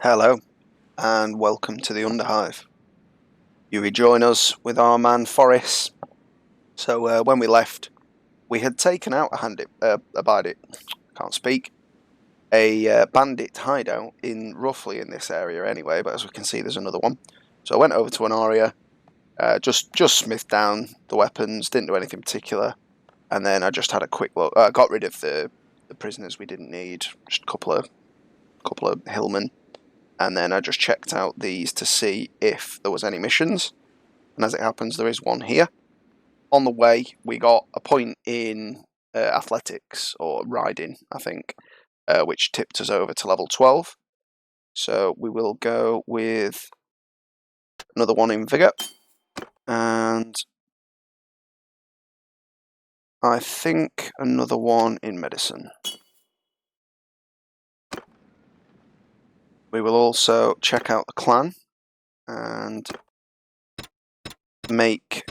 Hello, and welcome to the Underhive. You rejoin us with our man Forrest. So when we left, we had taken out a bandit hideout roughly in this area anyway. But as we can see, there's another one. So I went over to an area, just smithed down the weapons, didn't do anything particular, and then I just had a quick look. I got rid of the prisoners we didn't need, just a couple of hillmen. And then I just checked out these to see if there was any missions. And as it happens, there is one here. On the way, we got a point in athletics, or riding, I think, which tipped us over to level 12. So we will go with another one in vigor. And I think another one in medicine. We will also check out the clan and make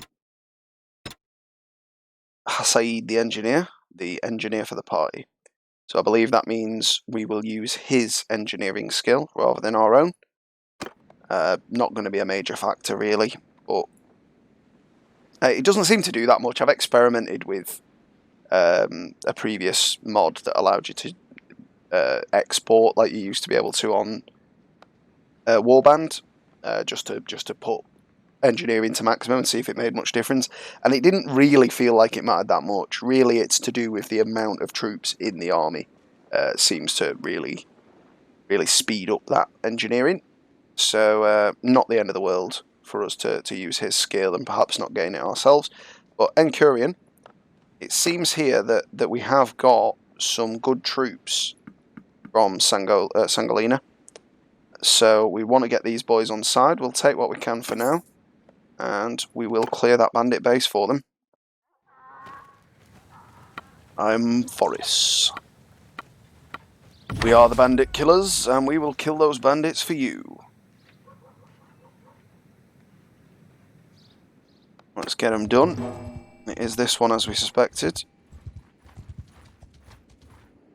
Saeed the engineer for the party. So I believe that means we will use his engineering skill rather than our own. Not going to be a major factor really, but it doesn't seem to do that much. I've experimented with a previous mod that allowed you to export like you used to be able to on Warband, just to put engineering to maximum and see if it made much difference, and it didn't really feel like it mattered that much. Really, it's to do with the amount of troops in the army. Seems to really speed up that engineering. So not the end of the world for us to use his skill and perhaps not gain it ourselves. But Encurian, it seems here that we have got some good troops from Sangolina. So we want to get these boys on side. We'll take what we can for now, and we will clear that bandit base for them. I'm Forrest. We are the bandit killers, and we will kill those bandits for you. Let's get them done. It is this one as we suspected.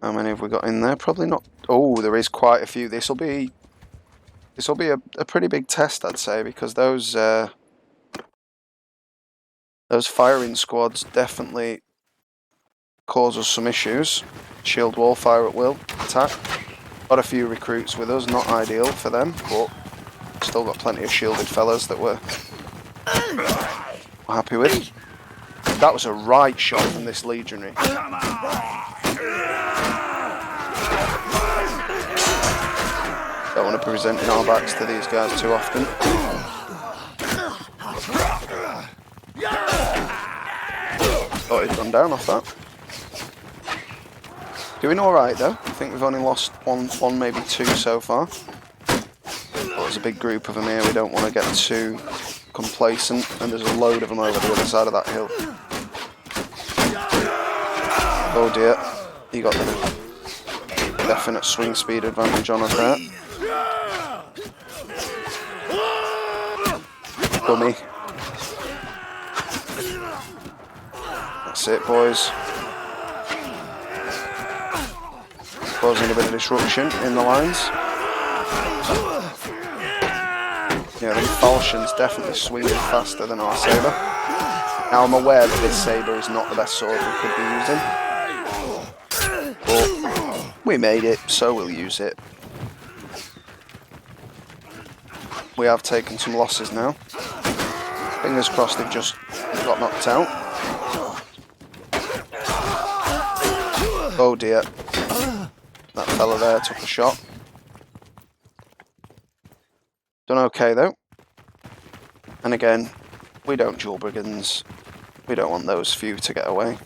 How many have we got in there? Probably not. Oh, there is quite a few. This will be a pretty big test, I'd say, because those firing squads definitely cause us some issues. Shield wall, fire at will, attack. Got a few recruits with us, not ideal for them, but still got plenty of shielded fellas that we're happy with. That was a right shot from this legionary. Don't want to be presenting our backs to these guys too often. Thought he'd gone down off that. Doing alright though. I think we've only lost one, maybe two so far. But there's a big group of them here, we don't want to get too complacent, and there's a load of them over the other side of that hill. Oh dear, he got the definite swing speed advantage on us there. Dummy. That's it, boys. Causing a bit of disruption in the lines. Yeah, I think Falchions definitely swinging faster than our saber. Now I'm aware that this saber is not the best sword we could be using, but we made it, so we'll use it. We have taken some losses now. Fingers crossed they've just got knocked out. Oh dear. That fella there took a shot. Done okay though. And again, we don't dual brigands. We don't want those few to get away.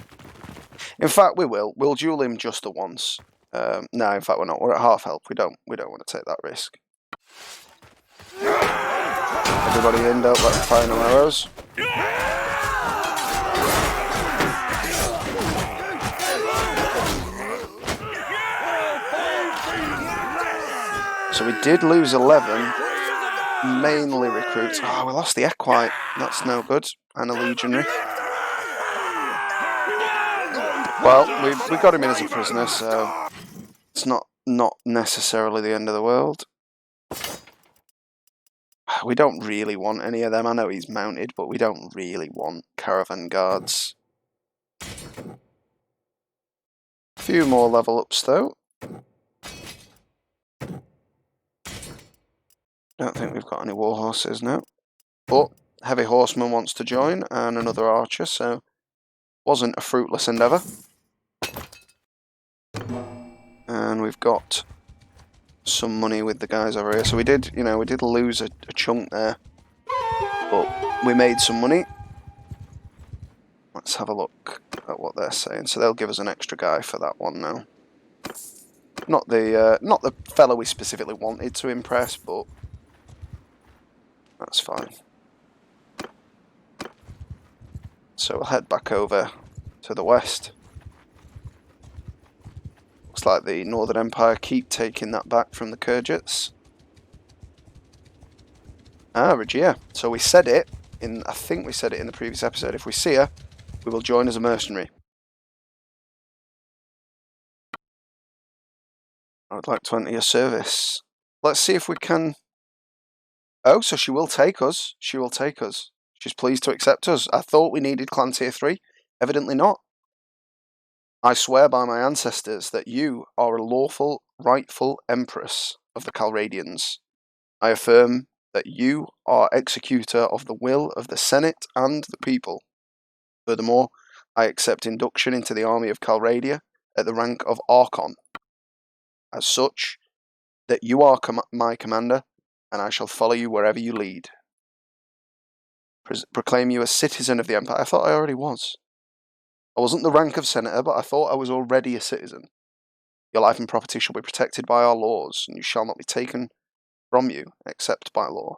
In fact, we will. We'll duel him just the once. No, in fact, we're not. We're at half health. We don't want to take that risk. Everybody in, don't let them fire no arrows. So we did lose 11, mainly recruits. Oh, we lost the Equite. That's no good. And a legionary. Well, we got him in as a prisoner, so it's not necessarily the end of the world. We don't really want any of them. I know he's mounted, but we don't really want caravan guards. A few more level ups though. Don't think we've got any war horses now. But heavy horseman wants to join and another archer, so wasn't a fruitless endeavour. And we've got some money with the guys over here. So we did, you know, we did lose a chunk there, but we made some money. Let's have a look at what they're saying. So they'll give us an extra guy for that one now. Not the fellow we specifically wanted to impress, but that's fine. So we'll head back over to the west. Looks like the Northern Empire keep taking that back from the Kyrgyz. Ah, Regia. So we said it in, I think we said it in the previous episode. If we see her, we will join as a mercenary. I would like to enter your service. Let's see if we can... Oh, so she will take us. She will take us. She's pleased to accept us. I thought we needed clan tier 3. Evidently not. I swear by my ancestors that you are a lawful, rightful empress of the Calradians. I affirm that you are executor of the will of the Senate and the people. Furthermore, I accept induction into the army of Calradia at the rank of Archon. As such, that you are my commander, and I shall follow you wherever you lead. Proclaim you a citizen of the Empire. I thought I already was. I wasn't the rank of senator, but I thought I was already a citizen. Your life and property shall be protected by our laws, and you shall not be taken from you, except by law.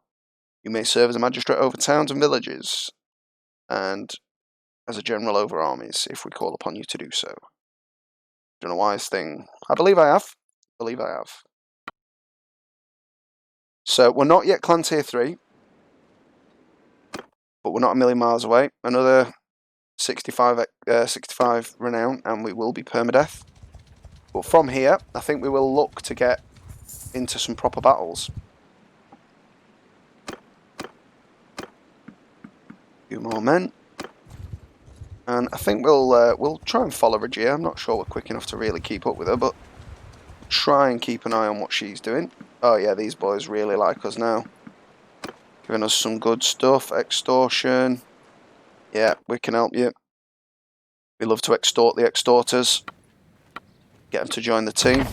You may serve as a magistrate over towns and villages, and as a general over armies, if we call upon you to do so. Done a wise thing. I believe I have. So, we're not yet clan tier 3, but we're not a million miles away. Another 65 renown, and we will be permadeath. But from here, I think we will look to get into some proper battles. A few more men. And I think we'll try and follow Regia. I'm not sure we're quick enough to really keep up with her, but try and keep an eye on what she's doing. Oh yeah, these boys really like us now. Giving us some good stuff. Extortion. Yeah, we can help you. We love to extort the extorters. Get them to join the team.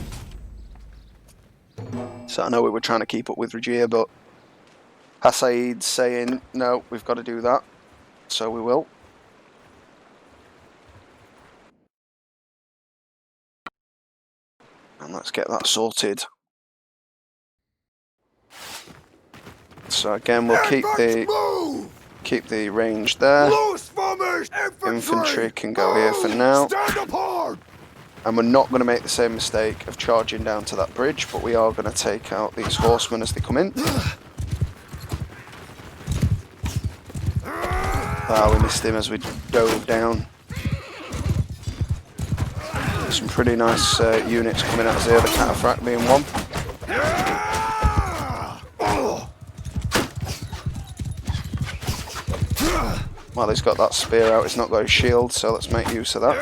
So I know we were trying to keep up with Regia, but Hasaid's saying, no, we've got to do that. So we will. And let's get that sorted. So again, we'll keep the range there. Infantry can go here for now. And we're not going to make the same mistake of charging down to that bridge, but we are going to take out these horsemen as they come in. Ah, we missed him as we dove down. Some pretty nice units coming at us here, the Cataphract being one. Well, he's got that spear out, he's not got his shield, so let's make use of that.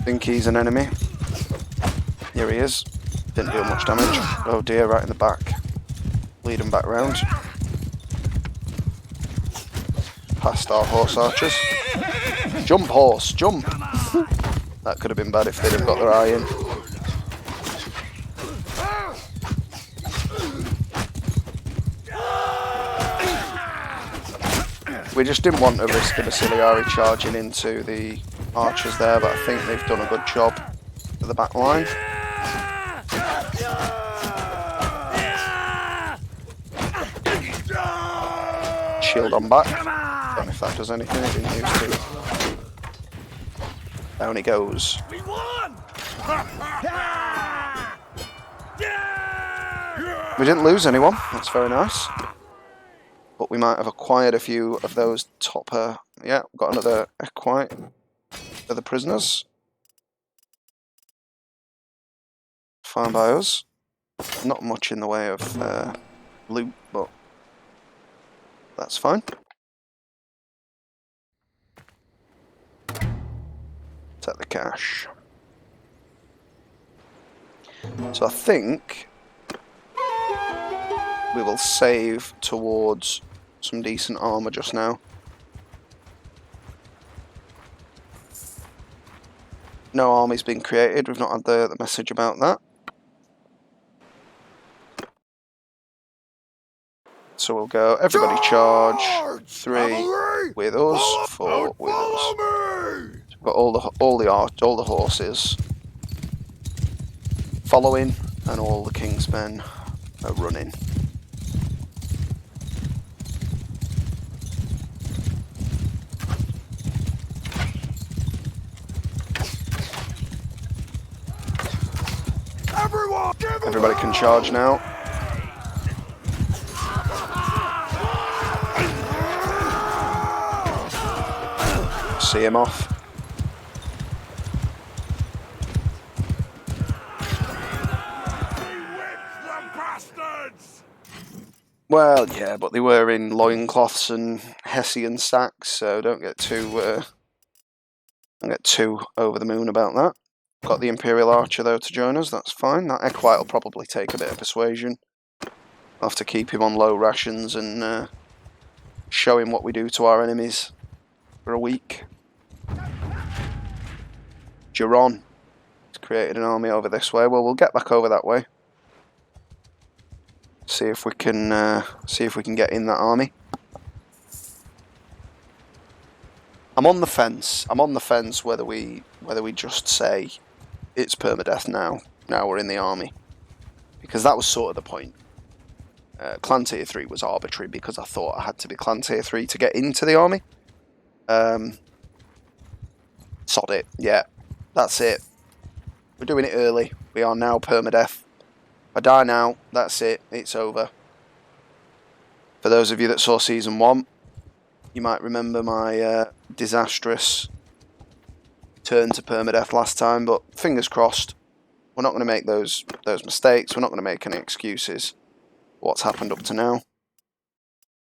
Think he's an enemy. Here he is. Didn't do much damage. Oh dear, right in the back. Lead him back round. Past our horse archers. Jump, horse, jump! That could have been bad if they'd have got their eye in. We just didn't want to risk the Basiliari charging into the archers there, but I think they've done a good job for the back line. Shield on back. Don't know if that does anything, it didn't use to. Down he goes. We didn't lose anyone, that's very nice. But we might have acquired a few of those topper. Yeah, we've got another equite for the prisoners. fine by us. Not much in the way of loot, but that's fine. Take the cash. So I think we will save towards some decent armour just now. No army's been created, we've not had the message about that. So we'll go, everybody charge, 3 with us, 4 with us. So we've got all the horses following, and all the king's men are running. Everybody can charge now. See him off. Well, yeah, but they were in loincloths and Hessian sacks, so don't get too over the moon about that. Got the Imperial archer though to join us, that's fine. That Equite will probably take a bit of persuasion. I'll have to keep him on low rations and show him what we do to our enemies for a week. Geron has created an army over this way. Well, we'll get back over that way. See if we can get in that army. I'm on the fence. I'm on the fence whether we just say it's permadeath now. Now we're in the army, because that was sort of the point. Clan tier 3 was arbitrary because I thought I had to be clan tier 3 to get into the army. Sod it. Yeah, that's it. We're doing it early. We are now permadeath. If I die now, that's it. It's over. For those of you that saw Season 1, you might remember my disastrous turn to permadeath last time, but fingers crossed. We're not going to make those mistakes. We're not going to make any excuses. What's happened up to now?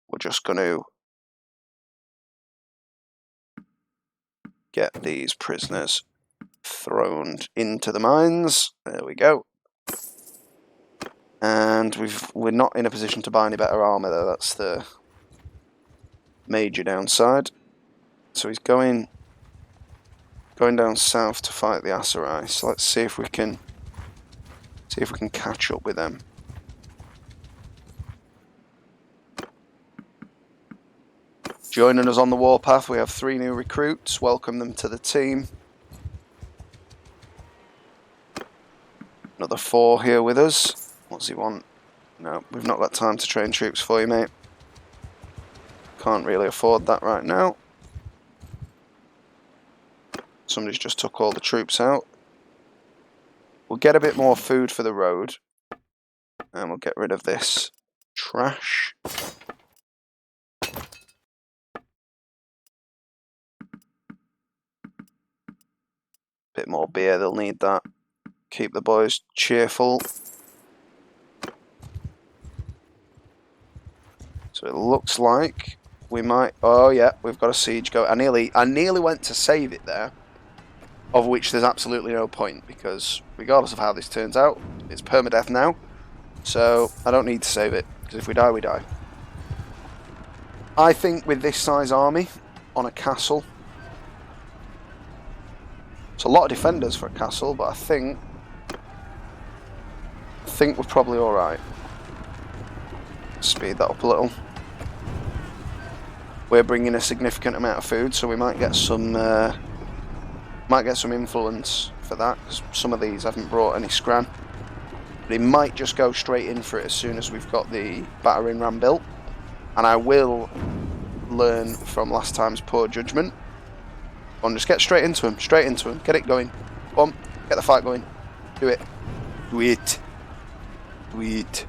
We're just going to get these prisoners thrown into the mines. There we go. And we're not in a position to buy any better armour though. That's the major downside. So he's going down south to fight the Aserai. So let's see if we can catch up with them. Joining us on the warpath, we have 3 new recruits. Welcome them to the team. Another 4 here with us. What does he want? No, we've not got time to train troops for you, mate. Can't really afford that right now. Somebody's just took all the troops out. We'll get a bit more food for the road. And we'll get rid of this trash. Bit more beer, they'll need that. Keep the boys cheerful. So it looks like we might... Oh yeah, we've got a siege go. I nearly went to save it there. Of which there's absolutely no point, because regardless of how this turns out, it's permadeath now. So I don't need to save it, because if we die, we die. I think with this size army on a castle, it's a lot of defenders for a castle, but I think we're probably alright. Speed that up a little. We're bringing a significant amount of food, so we might get some influence for that, because some of these haven't brought any scran. But he might just go straight in for it as soon as we've got the battering ram built. And I will learn from last time's poor judgment. Go on, just get straight into him, get it going. Come on, get the fight going. Do it. Do it. Do it.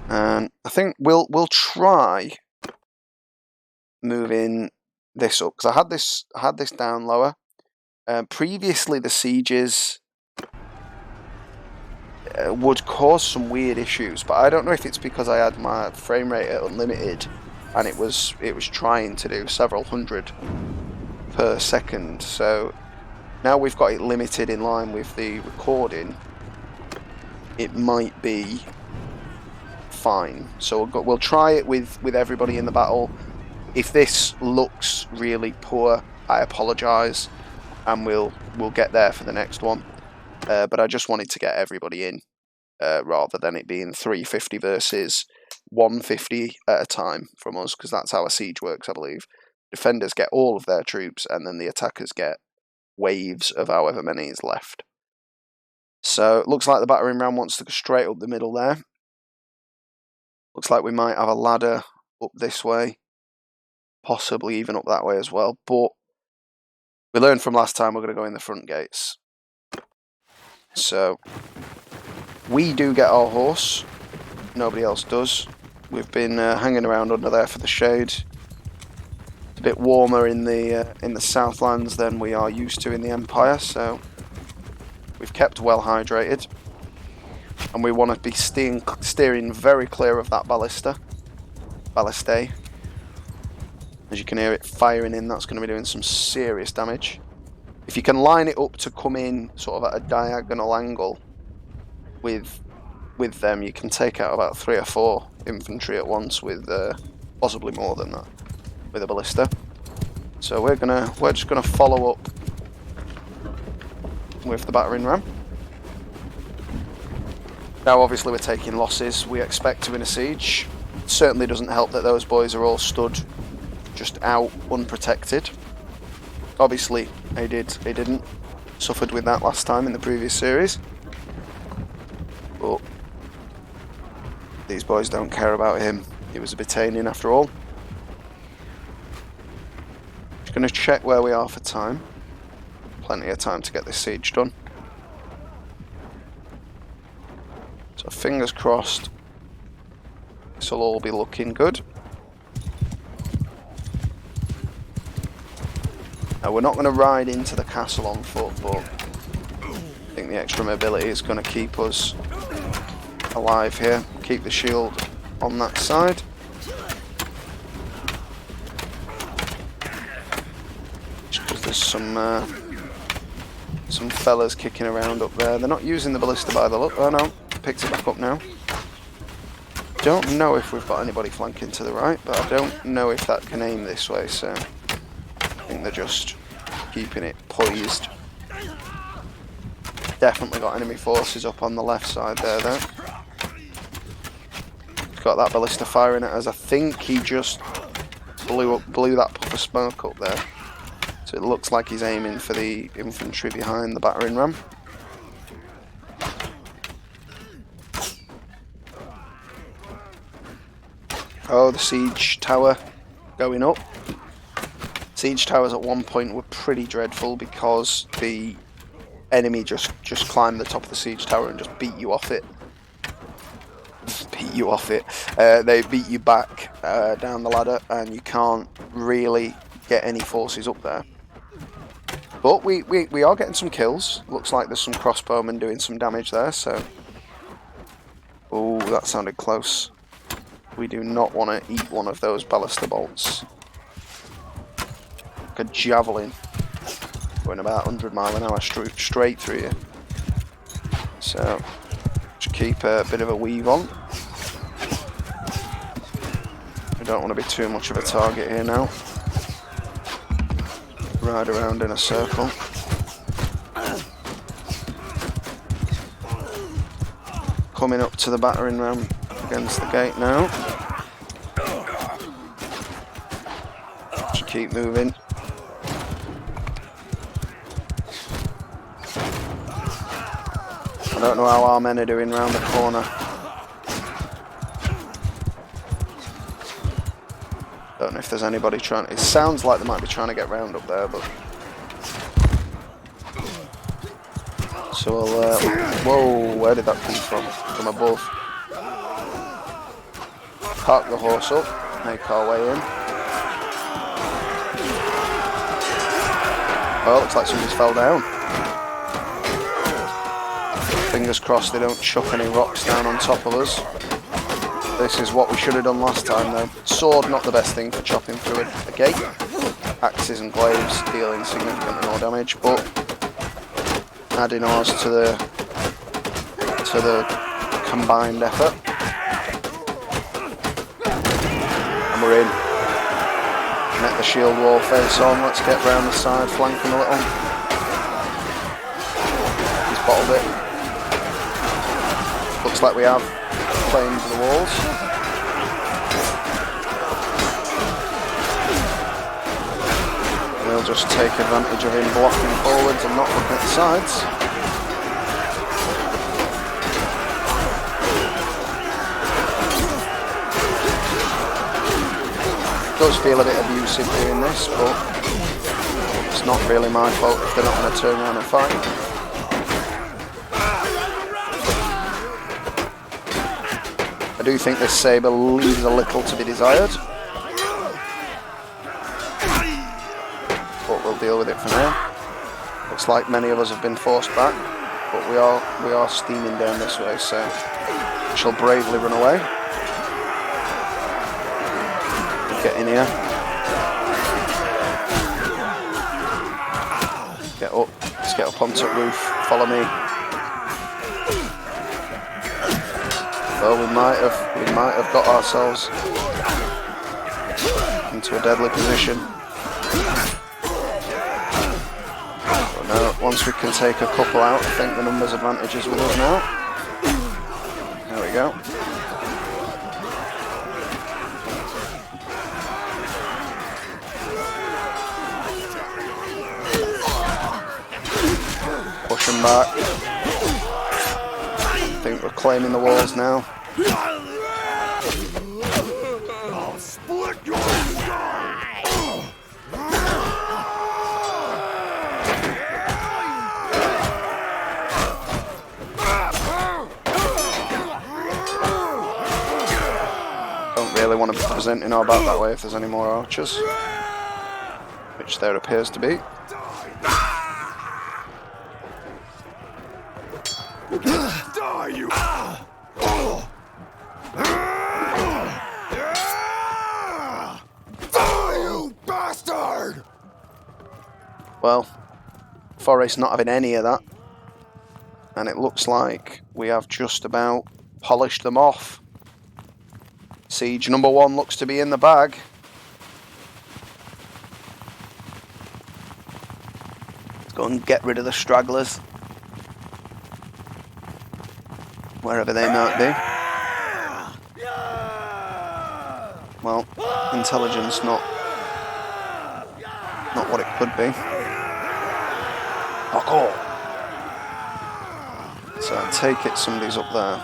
And I think we'll try moving this up, because I had this down lower. Previously the sieges would cause some weird issues. But I don't know if it's because I had my frame rate at unlimited and it was trying to do several hundred per second. So now we've got it limited in line with the recording, it might be fine. So we'll try it with everybody in the battle. If this looks really poor, I apologise, and we'll get there for the next one. But I just wanted to get everybody in, rather than it being 350 versus 150 at a time from us, because that's how a siege works, I believe. Defenders get all of their troops, and then the attackers get waves of however many is left. So it looks like the battering ram wants to go straight up the middle there. Looks like we might have a ladder up this way, possibly even up that way as well. But we learned from last time we're going to go in the front gates. So we do get our horse. Nobody else does. We've been hanging around under there for the shade. It's a bit warmer in the Southlands than we are used to in the Empire, so we've kept well hydrated. And we want to be steering very clear of that ballistae. As you can hear it firing in, that's going to be doing some serious damage. If you can line it up to come in sort of at a diagonal angle with them, you can take out about 3 or 4 infantry at once with possibly more than that with a ballista. So we're just gonna follow up with the battering ram. Now obviously we're taking losses. We expect to win a siege. It certainly doesn't help that those boys are all stood just out unprotected. Obviously they didn't. Suffered with that last time in the previous series. But these boys don't care about him. He was a Britannian after all. Just going to check where we are for time. Plenty of time to get this siege done. So fingers crossed this will all be looking good. Now we're not going to ride into the castle on foot, but I think the extra mobility is going to keep us alive here. Keep the shield on that side. Just because there's some fellas kicking around up there. They're not using the ballista by the look. Oh no, picked it back up now. Don't know if we've got anybody flanking to the right, but I don't know if that can aim this way, so I think they're just keeping it poised. Definitely got enemy forces up on the left side there though. Got that ballista firing at us. I think he just blew that puff of smoke up there. So it looks like he's aiming for the infantry behind the battering ram. Oh, the siege tower going up. Siege towers at one point were pretty dreadful because the enemy just climbed the top of the siege tower and just beat you off it. They beat you back down the ladder, and you can't really get any forces up there. But we are getting some kills. Looks like there's some crossbowmen doing some damage there. So, oh, that sounded close. We do not want to eat one of those ballista bolts. Like a javelin going about 100 miles an hour straight through you. So just keep a bit of a weave on. We don't want to be too much of a target here now. Ride around in a circle. Coming up to the battering ram against the gate now. Just keep moving. I don't know how our men are doing round the corner. Don't know if there's anybody trying. It sounds like they might be trying to get round up there, but so we'll. Whoa! Where did that come from? From above. Park the horse up. Make our way in. Oh, looks like somebody's fell down. Fingers crossed they don't chuck any rocks down on top of us. This is what we should have done last time though. Sword, not the best thing for chopping through a gate. Axes and glaives dealing significantly more damage, but adding ours to the combined effort. And we're in. Met the shield wall face on. Let's get round the side, flank him a little. He's bottled it. Looks like we have claimed the walls. We'll just take advantage of him blocking forwards and not looking at the sides. It does feel a bit abusive doing this, but it's not really my fault if they're not going to turn around and fight. I do think this sabre leaves a little to be desired, but we'll deal with it for now. Looks like many of us have been forced back, but we are steaming down this way, so we shall bravely run away. Get in here. Get up. Let's get up onto the roof. Follow me. Well, we might have got ourselves into a deadly position. But now, once we can take a couple out, I think the numbers advantage is with us now. There we go. Push them back. I think we're claiming the walls now. I'll split your sky. Don't really want to be presenting our back that way if there's any more archers, which there appears to be. Die, you! Die, you bastard! Well, Forest not having any of that, and it looks like we have just about polished them off. Siege number 1 looks to be in the bag. Let's go and get rid of the stragglers, wherever they might be. Well, intelligence not what it could be. Parkour. So I take it somebody's up there.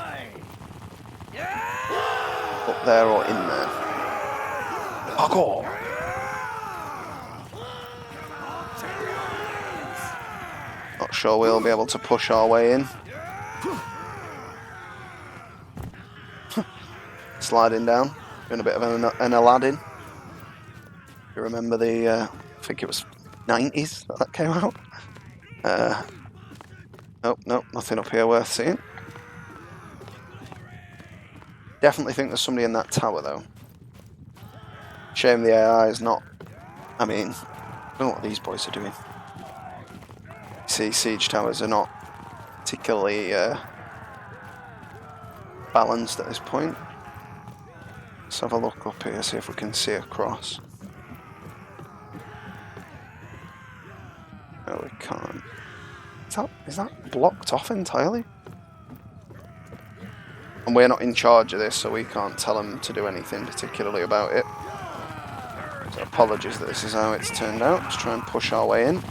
Up there or in there. Parkour. Not sure we'll be able to push our way in. Sliding down, doing a bit of an Aladdin. You remember the, I think it was 90s that came out. Nope, nothing up here worth seeing. Definitely think there's somebody in that tower though. Shame the AI is not, I mean, I don't know what these boys are doing. See, siege towers are not particularly balanced at this point. Let's have a look up here, see if we can see across. No, we can't. Is that blocked off entirely? And we're not in charge of this, so we can't tell them to do anything particularly about it. So apologies that this is how it's turned out. Let's try and push our way in.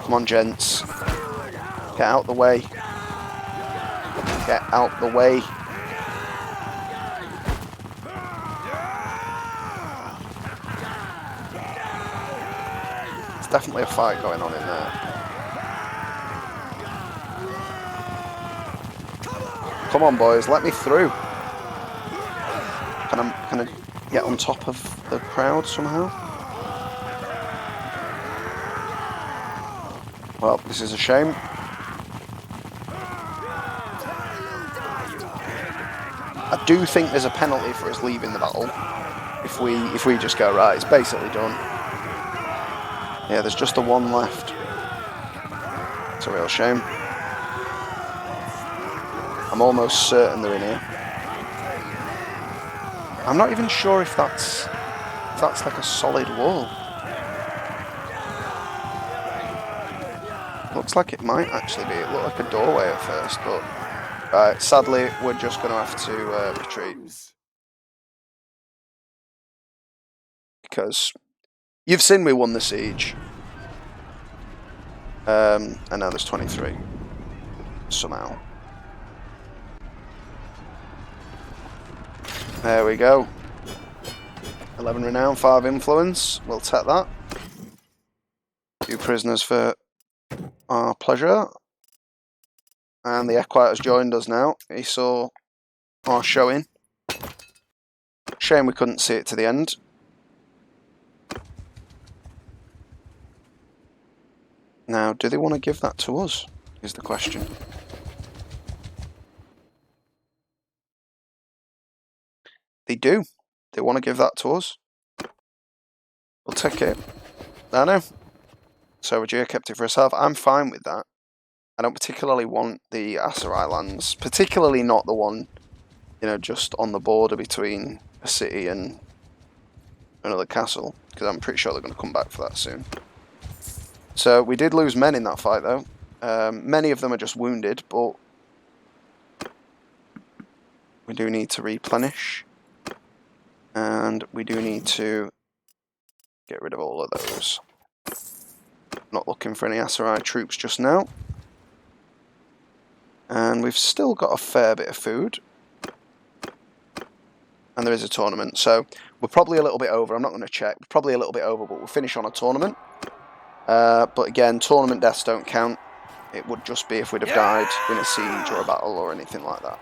Come on, gents. Get out the way. Get out the way. There's definitely a fight going on in there. Come on, boys, let me through. Can I get on top of the crowd somehow? Well, this is a shame. I do think there's a penalty for us leaving the battle. If we just go, right, it's basically done. Yeah, there's just the one left. It's a real shame. I'm almost certain they're in here. I'm not even sure if that's like a solid wall. Looks like it might actually be. It looked like a doorway at first, but right, sadly we're just going to have to retreat. Because you've seen we won the siege. And now there's 23. Somehow. There we go. 11 renown, 5 influence. We'll take that. 2 prisoners for our pleasure. And the Equite has joined us now. He saw our showing. Shame we couldn't see it to the end. Now, do they want to give that to us? Is the question. They do. They want to give that to us. We'll take it. I know. So Regia kept it for herself. I'm fine with that. I don't particularly want the Aserai lands. Particularly not the one, you know, just on the border between a city and another castle. Because I'm pretty sure they're going to come back for that soon. So we did lose men in that fight though. Many of them are just wounded, but we do need to replenish. And we do need to get rid of all of those. Not looking for any Aserai troops just now. And we've still got a fair bit of food. And there is a tournament, so we're probably a little bit over. I'm not going to check. We're probably a little bit over, but we'll finish on a tournament. But again, tournament deaths don't count. It would just be if we'd have died in a siege or a battle or anything like that.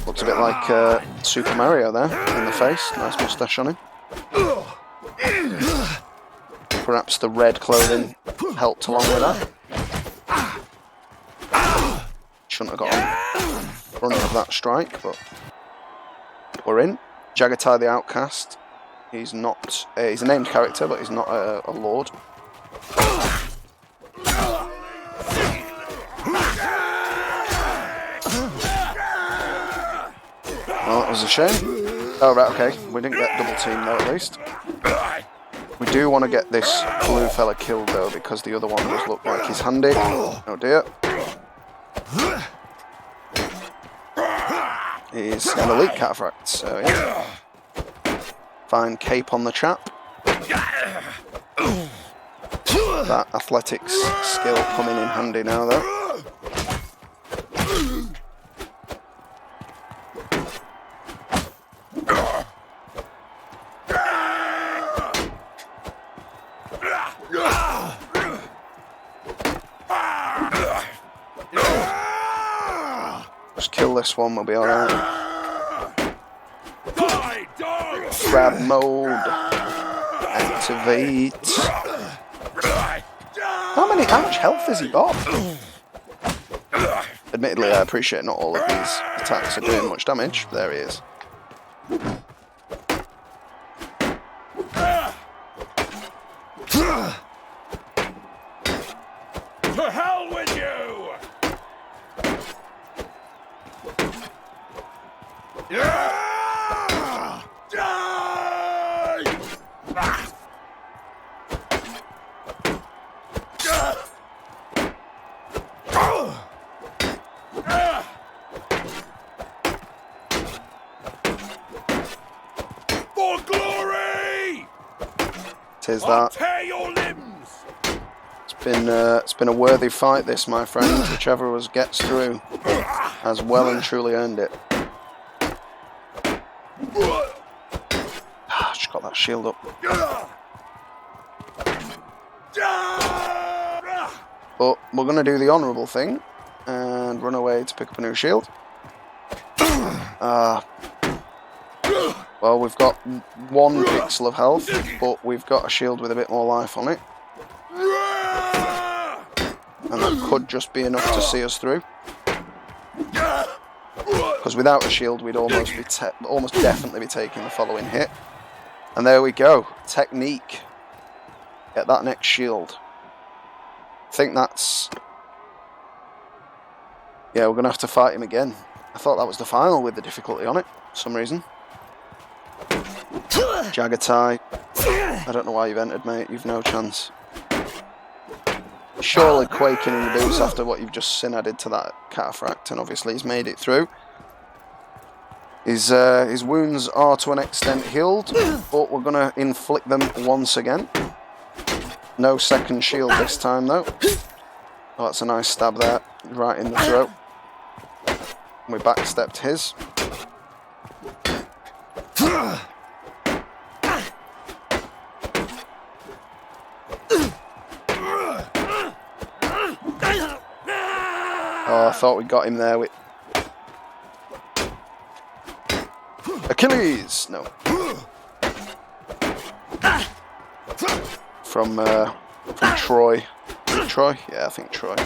Looks a bit like Super Mario there in the face. Nice moustache on him. Perhaps the red clothing helped along with that. Shouldn't have got on front of that strike, but we're in. Jagatai the Outcast. He's not. He's a named character, but he's not a lord. Well, that was a shame. Oh, right, okay. We didn't get double team though, at least. We do want to get this blue fella killed though, because the other one does look like he's handy. Oh dear. He's an elite cataphract, so yeah. Fine cape on the chap. That athletics skill coming in handy now though. Just kill this one, we'll be alright. Grab mode. Activate. How much health has he got? Admittedly, I appreciate not all of these attacks are doing much damage. There he is. To hell with you! For glory! Tis that. Tear your limbs! It's been a worthy fight, this, my friend. Whichever of us gets through has well and truly earned it. Just got that shield up. But we're going to do the honourable thing and run away to pick up a new shield. Well, we've got 1 pixel of health, but we've got a shield with a bit more life on it. And that could just be enough to see us through. Because without a shield, we'd almost definitely be taking the following hit. And there we go. Technique. Get that next shield. I think that's... Yeah, we're going to have to fight him again. I thought that was the final with the difficulty on it, for some reason. Jagatai. I don't know why you've entered, mate. You've no chance. Surely quaking in your boots after what you've just added to that cataphract, and obviously he's made it through. His wounds are to an extent healed, but we're going to inflict them once again. No second shield this time, though. Oh, that's a nice stab there, right in the throat. We backstepped his. Oh, I thought we got him there with... Achilles! No. From Troy. Is it Troy? Yeah, I think Troy.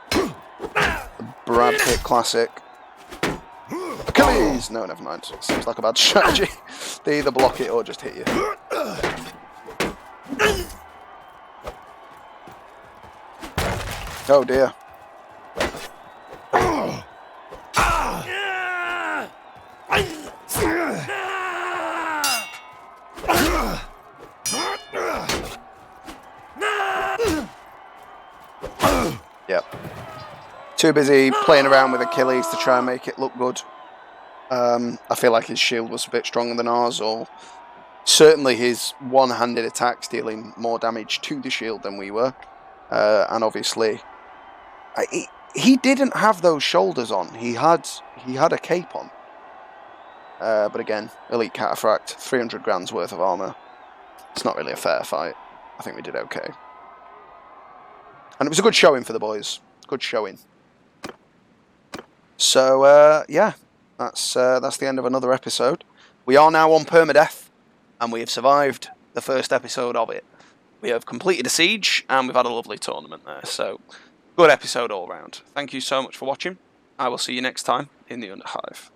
The Brad Pitt classic. Achilles! No, never mind. Seems like a bad strategy. They either block it or just hit you. Oh dear. Yep. Too busy playing around with Achilles to try and make it look good. I feel like his shield was a bit stronger than ours, or certainly his one-handed attacks dealing more damage to the shield than we were. And obviously, he didn't have those shoulders on. He had a cape on. But again, elite cataphract, 300 grand's worth of armor. It's not really a fair fight. I think we did okay. And it was a good showing for the boys. Good showing. So, yeah, that's the end of another episode. We are now on Permadeath, and we have survived the first episode of it. We have completed a siege, and we've had a lovely tournament there. So, good episode all round. Thank you so much for watching. I will see you next time in the Underhive.